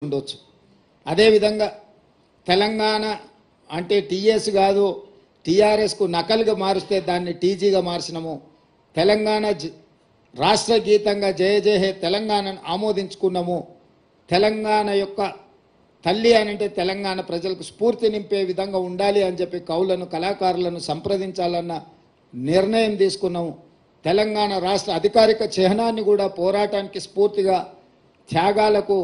ఉండొచ్చు. అదేవిధంగా తెలంగాణ అంటే టీఎస్ కాదు, టీఆర్ఎస్కు నకలుగా మారిస్తే దాన్ని టీజీగా మార్చినాము. తెలంగాణ రాష్ట్ర గీతంగా జయ జయ హే తెలంగాణను ఆమోదించుకున్నాము. తెలంగాణ యొక్క తల్లి అని అంటే తెలంగాణ ప్రజలకు స్ఫూర్తి నింపే విధంగా ఉండాలి అని చెప్పి కవులను కళాకారులను సంప్రదించాలన్న నిర్ణయం తీసుకున్నాము. తెలంగాణ రాష్ట్ర అధికారిక చిహ్నాన్ని కూడా పోరాటానికి స్ఫూర్తిగా త్యాగాలకు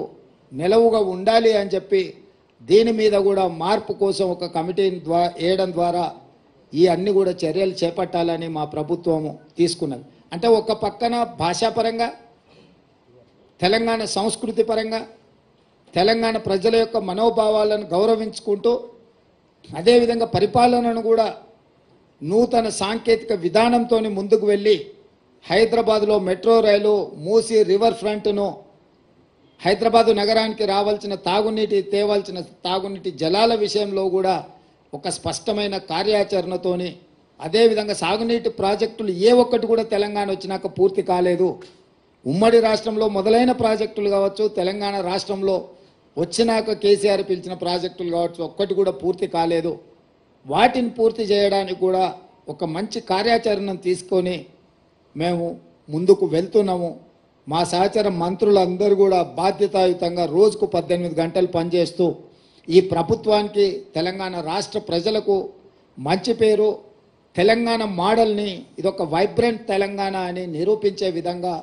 నిలవుగా ఉండాలి అని చెప్పి దీని మీద కూడా మార్పు కోసం ఒక కమిటీని వేయడం ద్వారా ఈ అన్ని కూడా చర్యలు చేపట్టాలని మా ప్రభుత్వము తీసుకున్నది. అంటే ఒక పక్కన భాషాపరంగా, తెలంగాణ సంస్కృతి పరంగా, తెలంగాణ ప్రజల యొక్క మనోభావాలను గౌరవించుకుంటూ అదేవిధంగా పరిపాలనను కూడా నూతన సాంకేతిక విధానంతో ముందుకు వెళ్ళి హైదరాబాద్లో మెట్రో రైలు, మూసీ రివర్ ఫ్రంట్ను, హైదరాబాదు నగరానికి రావాల్సిన తేవాల్సిన తాగునీటి జలాల విషయంలో కూడా ఒక స్పష్టమైన కార్యాచరణతోని, అదేవిధంగా సాగునీటి ప్రాజెక్టులు ఏ ఒక్కటి కూడా తెలంగాణ వచ్చినాక పూర్తి కాలేదు. ఉమ్మడి రాష్ట్రంలో మొదలైన ప్రాజెక్టులు కావచ్చు, తెలంగాణ రాష్ట్రంలో వచ్చినాక కేసీఆర్ పిలిచిన ప్రాజెక్టులు కావచ్చు, ఒక్కటి కూడా పూర్తి కాలేదు. వాటిని పూర్తి చేయడానికి కూడా ఒక మంచి కార్యాచరణను తీసుకొని మేము ముందుకు వెళ్తున్నాము. మా సహచర మంత్రులందరూ కూడా బాధ్యతాయుతంగా రోజుకు 18 గంటలు పనిచేస్తూ ఈ ప్రభుత్వానికి, తెలంగాణ రాష్ట్ర ప్రజలకు మంచి పేరు, తెలంగాణ మోడల్ని ఇదొక వైబ్రెంట్ తెలంగాణ అని నిరూపించే విధంగా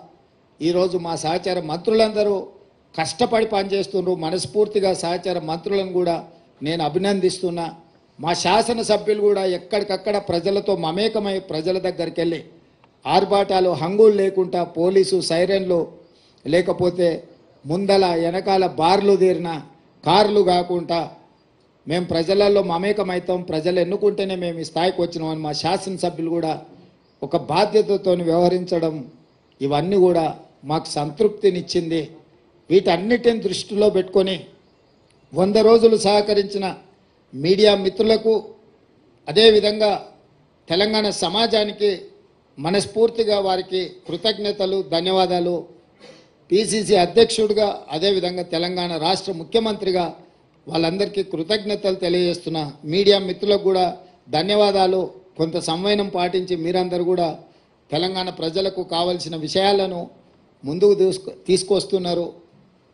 ఈరోజు మా సహచర మంత్రులందరూ కష్టపడి పనిచేస్తున్నారు. మనస్ఫూర్తిగా సహచర మంత్రులను కూడా నేను అభినందిస్తున్నా. మా శాసనసభ్యులు కూడా ఎక్కడికక్కడ ప్రజలతో మమేకమై ప్రజల దగ్గరికి వెళ్ళి ఆర్భాటాలు హంగులు లేకుండా, పోలీసు సైరన్లు లేకపోతే ముందల వెనకాల బార్లు తీరిన కార్లు కాకుండా మేము ప్రజలలో మమేకమవుతాం, ప్రజలు ఎన్నుకుంటేనే మేము ఈ స్థాయికి వచ్చినామని మా శాసనసభ్యులు కూడా ఒక బాధ్యతతో వ్యవహరించడం, ఇవన్నీ కూడా మాకు సంతృప్తినిచ్చింది. వీటన్నిటిని దృష్టిలో పెట్టుకొని 100 రోజులు సహకరించిన మీడియా మిత్రులకు, అదేవిధంగా తెలంగాణ సమాజానికి మనస్ఫూర్తిగా వారికి కృతజ్ఞతలు, ధన్యవాదాలు. పిసిసి అధ్యక్షుడిగా, అదేవిధంగా తెలంగాణ రాష్ట్ర ముఖ్యమంత్రిగా వాళ్ళందరికీ కృతజ్ఞతలు తెలియజేస్తున్నా. మీడియా మిత్రులకు కూడా ధన్యవాదాలు. కొంత సంవయనం పాటించి మీరందరూ కూడా తెలంగాణ ప్రజలకు కావలసిన విషయాలను ముందుకు తీసుకొస్తున్నారు.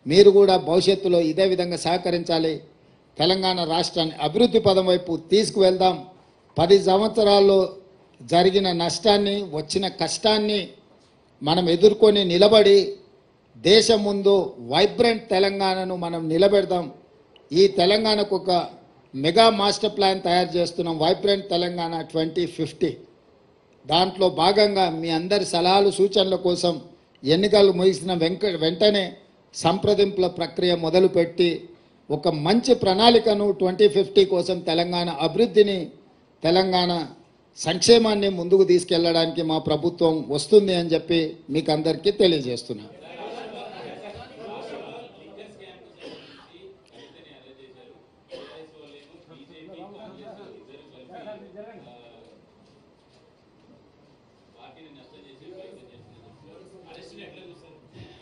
మీరు కూడా భవిష్యత్తులో ఇదే విధంగా సహకరించాలి. తెలంగాణ రాష్ట్రాన్ని అభివృద్ధి పదం వైపు తీసుకువెళ్దాం. 10 సంవత్సరాల్లో జరిగిన నష్టాన్ని, వచ్చిన కష్టాన్ని మనం ఎదుర్కొని నిలబడి దేశం ముందు వైబ్రెంట్ తెలంగాణను మనం నిలబెడదాం. ఈ తెలంగాణకు ఒక మెగా మాస్టర్ ప్లాన్ తయారు చేస్తున్నాం, వైబ్రెంట్ తెలంగాణ 2050. దాంట్లో భాగంగా మీ అందరి సలహాలు సూచనల కోసం ఎన్నికలు ముగిసిన వెంటనే సంప్రదింపుల ప్రక్రియ మొదలుపెట్టి ఒక మంచి ప్రణాళికను 2050 కోసం తెలంగాణ అభివృద్ధిని, తెలంగాణ సంక్షేమాన్ని ముందుకు తీసుకెళ్లడానికి మా ప్రభుత్వం వస్తుంది అని చెప్పి మీకు అందరికీ తెలియజేస్తున్నాను.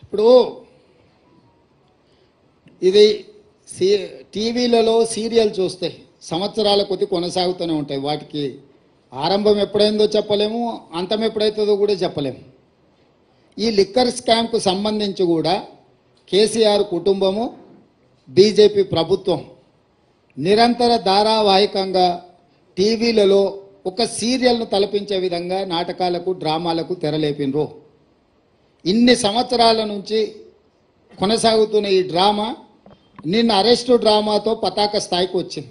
ఇప్పుడు ఇది టీవీలలో సీరియల్ చూస్తే సంవత్సరాల కొద్ది కొనసాగుతూనే ఉంటాయి. వాటికి ఆరంభం ఎప్పుడైందో చెప్పలేము, అంతం ఎప్పుడైతుందో కూడా చెప్పలేము. ఈ లిక్కర్ స్కామ్కు సంబంధించి కూడా కేసీఆర్ కుటుంబము, బీజేపీ ప్రభుత్వం నిరంతర ధారావాహికంగా టీవీలలో ఒక సీరియల్ను తలపించే విధంగా నాటకాలకు, డ్రామాలకు తెరలేపినరు. ఇన్ని సంవత్సరాల నుంచి కొనసాగుతున్న ఈ డ్రామా నిన్న అరెస్టు డ్రామాతో పతాక స్థాయికి వచ్చింది.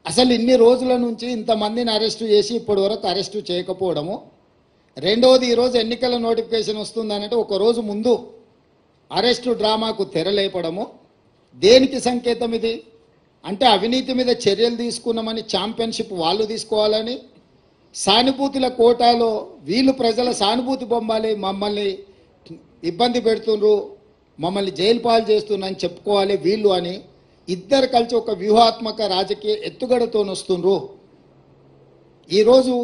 అసలు ఇన్ని రోజుల నుంచి ఇంతమందిని అరెస్టు చేసి ఇప్పటి వరకు అరెస్టు చేయకపోవడము. రెండవది, ఈరోజు ఎన్నికల నోటిఫికేషన్ వస్తుందనంటే ఒకరోజు ముందు అరెస్టు డ్రామాకు తెరలేపడము. దేనికి సంకేతం ఇది? అంటే అవినీతి మీద చర్యలు తీసుకున్నామని ఛాంపియన్షిప్ వాళ్ళు తీసుకోవాలని, సానుభూతుల కోటాలో వీళ్ళు ప్రజల సానుభూతి పొందాలి, మమ్మల్ని ఇబ్బంది పెడుతుండ్రు, మమ్మల్ని జైలు పాలు చేస్తున్నారని చెప్పుకోవాలి వీళ్ళు అని ఇద్దరు కలిసి ఒక వ్యూహాత్మక రాజకీయ ఎత్తుగడతో వస్తుండ్రు. ఈరోజు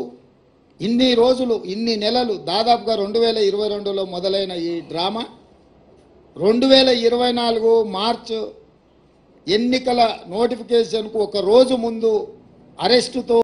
ఇన్ని రోజులు, ఇన్ని నెలలు, దాదాపుగా 2022లో మొదలైన ఈ డ్రామా 2024 మార్చ్ ఎన్నికల నోటిఫికేషన్కు ఒక రోజు ముందు అరెస్టుతో